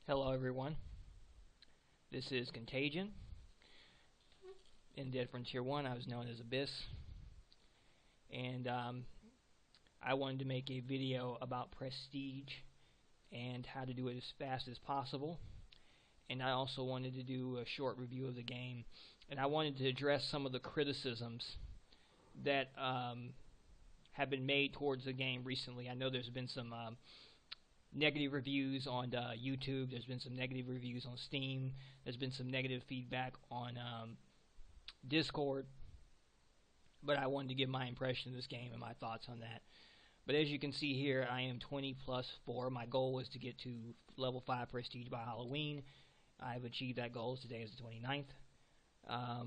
Hello everyone, this is Contagion. In Dead Frontier 1 I was known as Abyss, and I wanted to make a video about prestige and how to do it as fast as possible, and I also wanted to do a short review of the game, and I wanted to address some of the criticisms that have been made towards the game recently. I know there's been some negative reviews on YouTube. There's been some negative reviews on Steam. There's been some negative feedback on Discord. But I wanted to give my impression of this game and my thoughts on that. But as you can see here, I am 20 plus 4. My goal was to get to level 5 prestige by Halloween. I've achieved that goal. Today is the 29th. I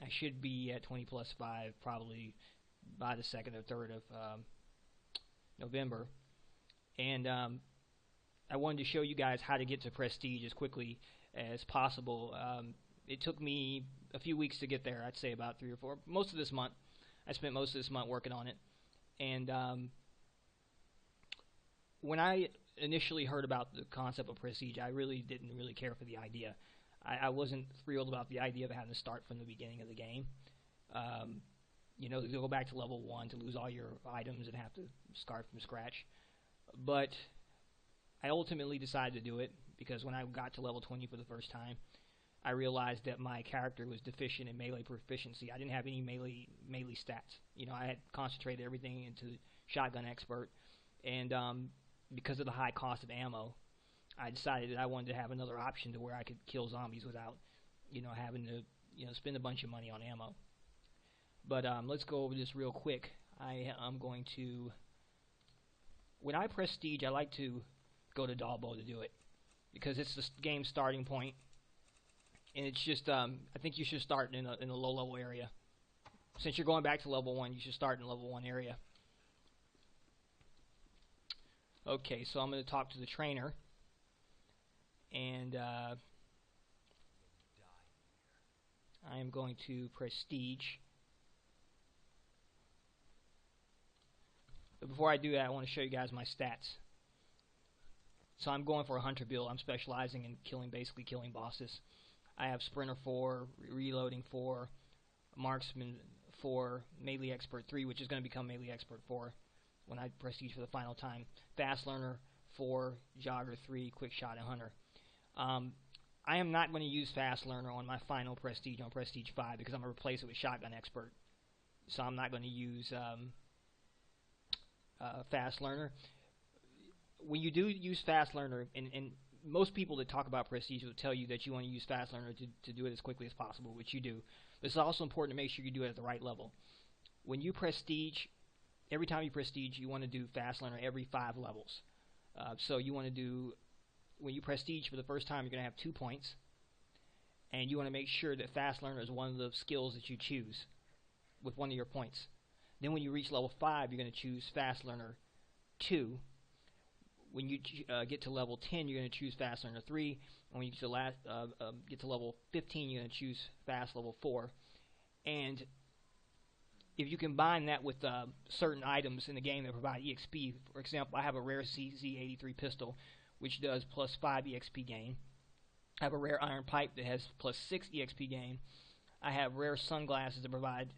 should be at 20 plus 5 probably by the 2nd or 3rd of November. And I wanted to show you guys how to get to prestige as quickly as possible. It took me a few weeks to get there. I'd say about 3 or 4. Most of this month, I spent most of this month working on it. And when I initially heard about the concept of prestige, I really didn't care for the idea. I wasn't thrilled about the idea of having to start from the beginning of the game. You know, to go back to level 1 to lose all your items and have to start from scratch. But I ultimately decided to do it because when I got to level 20 for the first time, I realized that my character was deficient in melee proficiency. I didn't have any melee stats. You know, I had concentrated everything into Shotgun Expert, and because of the high cost of ammo, I decided that I wanted to have another option to where I could kill zombies without, you know, having to, you know, spend a bunch of money on ammo. But let's go over this real quick. I'm going to, when I prestige, I like to go to Dalbo to do it because it's the game's starting point, and it's just I think you should start in a low level area. Since you're going back to level 1, you should start in level 1 area. Okay, so I'm going to talk to the trainer, and I am going to prestige. But before I do that, I want to show you guys my stats. So I'm going for a hunter build. I'm specializing in basically killing bosses. I have Sprinter 4, Reloading 4, Marksman 4, Melee Expert 3, which is going to become Melee Expert 4 when I prestige for the final time. Fast Learner 4, Jogger 3, Quick Shot, and Hunter. I am not going to use Fast Learner on my final prestige on Prestige 5 because I'm going to replace it with Shotgun Expert. So I'm not going to use Fast Learner. When you do use Fast Learner, and most people that talk about prestige will tell you that you want to use Fast Learner to do it as quickly as possible, which you do. But it's also important to make sure you do it at the right level. When you prestige, every time you prestige, you want to do Fast Learner every 5 levels. So you want to do, when you prestige for the first time, you're going to have 2 points, and you want to make sure that Fast Learner is one of the skills that you choose with one of your points. Then when you reach level 5, you're going to choose Fast Learner 2. When you get to level 10, you're going to choose Fast Learner 3. And when you get to level 15, you're going to choose Fast Level 4. And if you combine that with certain items in the game that provide EXP, for example, I have a rare CZ83 pistol, which does plus 5 EXP gain. I have a rare iron pipe that has plus 6 EXP gain. I have rare sunglasses that provide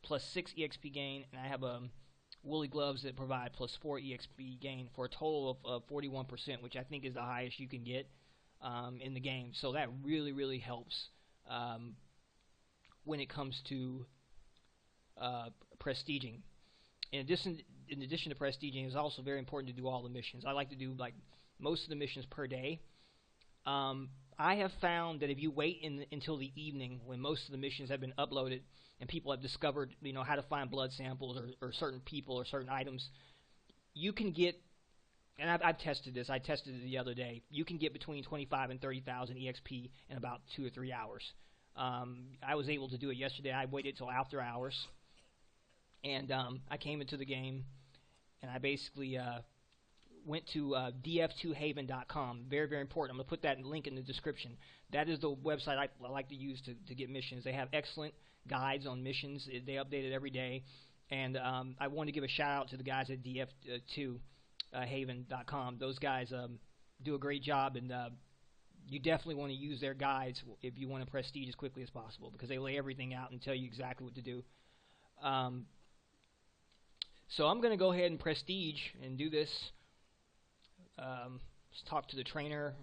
plus 6 EXP gain, and I have woolly gloves that provide plus 4 EXP gain for a total of 41%, which I think is the highest you can get in the game. So that really helps when it comes to prestiging. In addition to prestiging, it's also very important to do all the missions. I like to do like most of the missions per day. I have found that if you wait until the evening when most of the missions have been uploaded and people have discovered, you know, how to find blood samples or certain people or certain items, you can get, and I've tested this, I tested it the other day, you can get between 25 and 30,000 EXP in about 2 or 3 hours. I was able to do it yesterday. I waited till after hours, and I came into the game, and I basically went to df2haven.com. Very important. I'm going to put that link in the description. That is the website I like to use to get missions. They have excellent guides on missions. They update it every day. And I want to give a shout out to the guys at df2haven.com. Those guys do a great job, and you definitely want to use their guides if you want to prestige as quickly as possible, because they lay everything out and tell you exactly what to do. So I'm going to go ahead and prestige and do this. Let's talk to the trainer.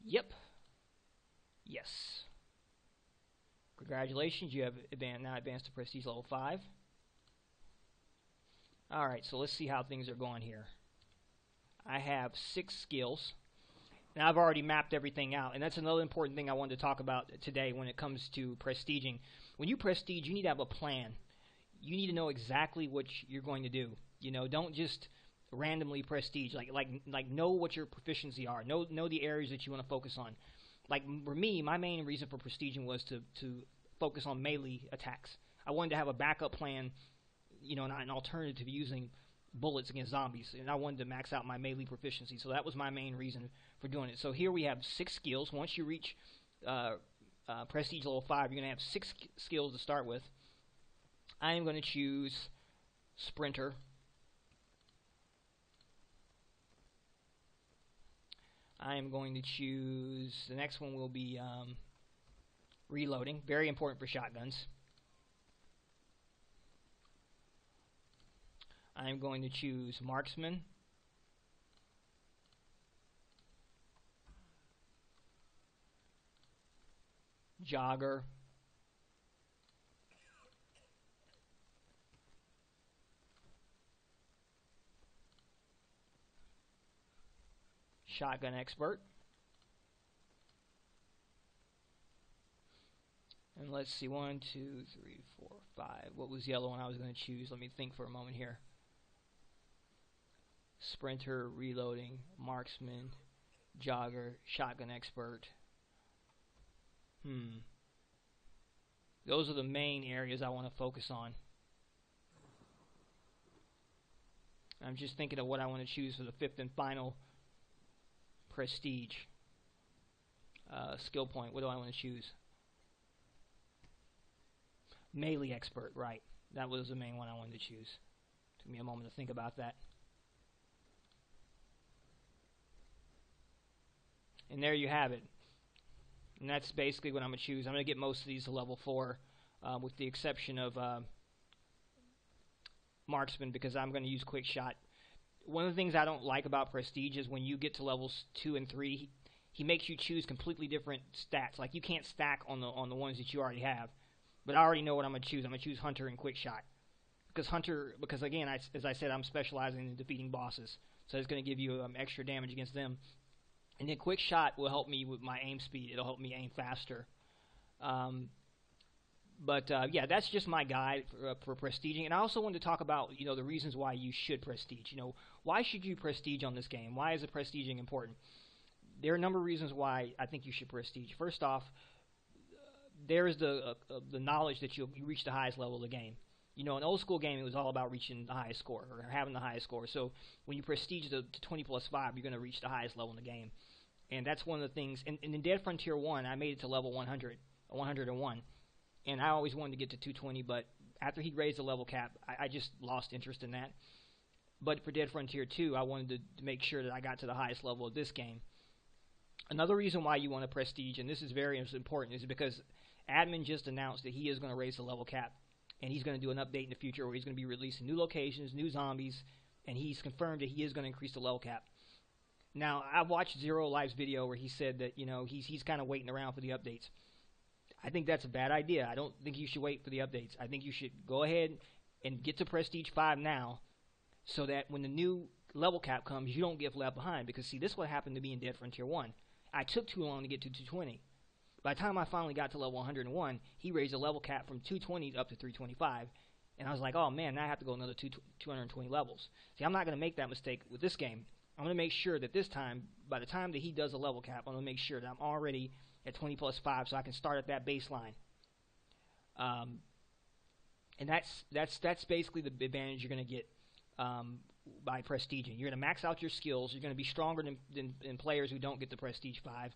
Yep. Yes. Congratulations, you have now advanced to prestige level 5. Alright, so let's see how things are going here. I have 6 skills. Now I've already mapped everything out, and that's another important thing I wanted to talk about today when it comes to prestiging. When you prestige, you need to have a plan. You need to know exactly what you're going to do. You know, don't just randomly prestige. Like know what your proficiency are. Know the areas that you want to focus on. Like for me, my main reason for prestiging was to focus on melee attacks. I wanted to have a backup plan, you know, an alternative to using bullets against zombies, and I wanted to max out my melee proficiency. So that was my main reason for doing it. So here we have 6 skills. Once you reach prestige level 5, you're going to have 6 skills to start with. I am going to choose Sprinter. I am going to choose, the next one will be Reloading. Very important for shotguns. I am going to choose Marksman. Jogger. Shotgun Expert. And let's see, 1, 2, 3, 4, 5. What was the yellow one I was going to choose? Let me think for a moment here. Sprinter, Reloading, Marksman, Jogger, Shotgun Expert. Those are the main areas I want to focus on. I'm just thinking of what I want to choose for the 5th and final prestige skill point. What do I want to choose? Melee Expert, right. That was the main one I wanted to choose. Took me a moment to think about that. And there you have it. And that's basically what I'm going to choose. I'm going to get most of these to level 4, with the exception of Marksman, because I'm going to use Quick Shot. One of the things I don't like about Prestige is when you get to levels 2 and 3, he makes you choose completely different stats. Like, you can't stack on the ones that you already have. But I already know what I'm going to choose. I'm going to choose Hunter and Quick Shot. Because again, as I said, I'm specializing in defeating bosses. So it's going to give you extra damage against them. And then Quick Shot will help me with my aim speed. It'll help me aim faster. Yeah, that's just my guide for prestiging. And I also wanted to talk about, the reasons why you should prestige. Why should you prestige on this game? Why is the prestiging important? There are a number of reasons why I think you should prestige. First off, there's the knowledge that you reach the highest level of the game. In old school game, it was all about reaching the highest score, or having the highest score. So when you prestige to 20 plus 5, you're going to reach the highest level in the game. And that's one of the things. And in Dead Frontier 1, I made it to level 100, 101. And I always wanted to get to 220, but after he raised the level cap, I just lost interest in that. But for Dead Frontier 2, I wanted to make sure that I got to the highest level of this game. Another reason why you want to prestige, and this is very important, is because Admin just announced that he is going to raise the level cap. And he's going to do an update in the future where he's going to be releasing new locations, new zombies, and he's confirmed that he is going to increase the level cap. Now, I've watched Zero Life's video where he said that, he's kind of waiting around for the updates. I think that's a bad idea. I don't think you should wait for the updates. I think you should go ahead and get to Prestige 5 now, so that when the new level cap comes, you don't get left behind. Because, see, this is what happened to me in Dead Frontier 1. I took too long to get to 220. By the time I finally got to level 101, he raised the level cap from 220 up to 325. And I was like, oh man, now I have to go another 220 levels. See, I'm not going to make that mistake with this game. I'm going to make sure that this time, by the time that he does a level cap, I'm going to make sure that I'm already at 20 plus 5 so I can start at that baseline. And that's basically the advantage you're going to get by prestiging. You're going to max out your skills. You're going to be stronger than players who don't get the Prestige 5.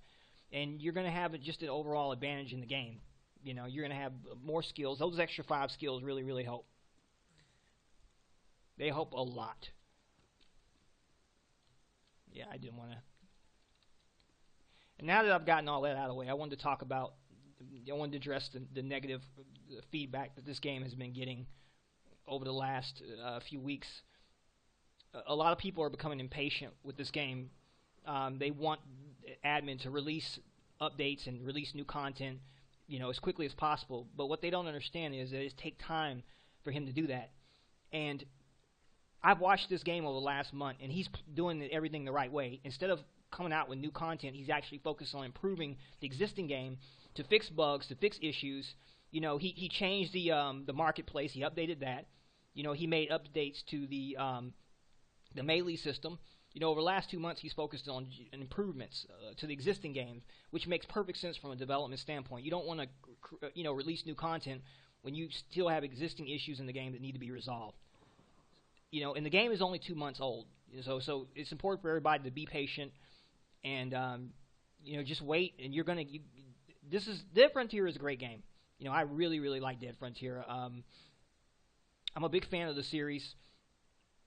And you're going to have just an overall advantage in the game. You're going to have more skills. Those extra 5 skills really, really help. They help a lot. Yeah, I didn't want to And now that I've gotten all that out of the way, I wanted to address the negative feedback that this game has been getting over the last few weeks. A lot of people are becoming impatient with this game. They want admin to release updates and release new content, as quickly as possible. But what they don't understand is that it takes time for him to do that. And I've watched this game over the last month, and he's doing everything the right way. Instead of coming out with new content, he's actually focused on improving the existing game to fix bugs, to fix issues. He changed the marketplace. He updated that. He made updates to the melee system. Over the last 2 months, he's focused on improvements to the existing game, which makes perfect sense from a development standpoint. You don't want to, release new content when you still have existing issues in the game that need to be resolved. And the game is only 2 months old, so it's important for everybody to be patient and just wait. And Dead Frontier is a great game. I really, really like Dead Frontier. I'm a big fan of the series.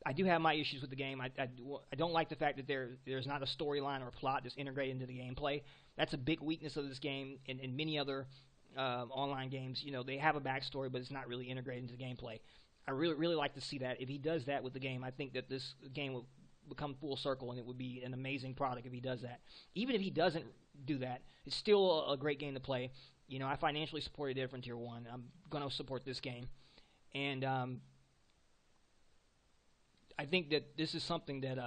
I do have my issues with the game. I don't like the fact that there's not a storyline or a plot that's integrated into the gameplay. That's a big weakness of this game and many other online games. They have a backstory, but it's not really integrated into the gameplay. I really, really like to see that. If he does that with the game, I think that this game will become full circle, and it would be an amazing product if he does that. Even if he doesn't do that, it's still a great game to play. I financially supported Dead Frontier 1. I'm going to support this game. And I think that this is something that,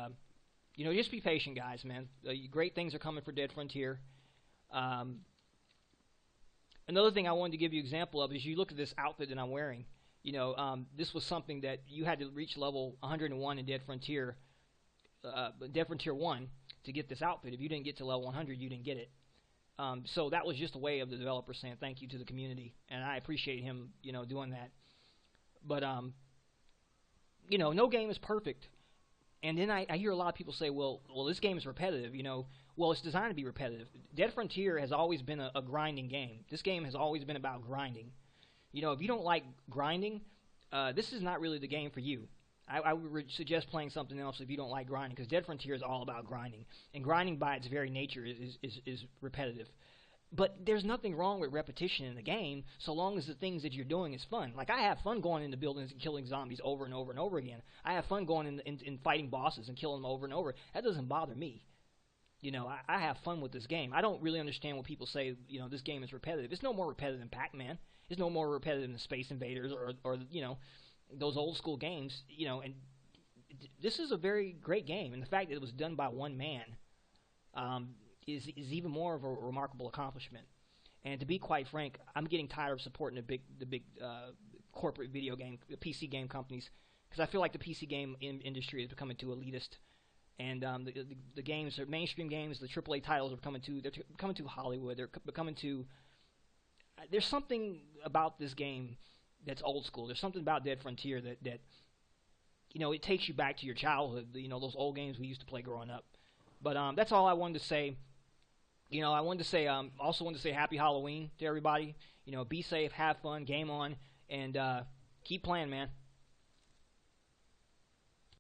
just be patient, guys, man. Great things are coming for Dead Frontier. Another thing I wanted to give you an example of is you look at this outfit that I'm wearing. This was something that you had to reach level 101 in Dead Frontier 1 to get this outfit. If you didn't get to level 100, you didn't get it. So that was just a way of the developer saying thank you to the community, and I appreciate him, doing that. But no game is perfect. And then I hear a lot of people say, well, this game is repetitive. Well, it's designed to be repetitive. Dead Frontier has always been a grinding game. This game has always been about grinding. If you don't like grinding, this is not really the game for you. I would suggest playing something else if you don't like grinding, because Dead Frontier is all about grinding. And grinding by its very nature is repetitive. But there's nothing wrong with repetition in the game, so long as the things that you're doing is fun. Like, I have fun going into buildings and killing zombies over and over and over again. I have fun going in fighting bosses and killing them over and over. That doesn't bother me. I have fun with this game. I don't really understand when people say, this game is repetitive. It's no more repetitive than Pac-Man. It's no more repetitive than Space Invaders or those old school games. And this is a very great game. And the fact that it was done by one man is even more of a remarkable accomplishment. And to be quite frank, I'm getting tired of supporting the big corporate video game, the PC game companies, because I feel like the PC game industry is becoming too elitist. And the games, the mainstream games, the AAA titles are becoming too Hollywood. They're becoming too. There's something about this game that's old school. There's something about Dead Frontier that it takes you back to your childhood. Those old games we used to play growing up. But that's all I wanted to say. I wanted to say also wanted to say Happy Halloween to everybody. Be safe, have fun, game on, and keep playing, man.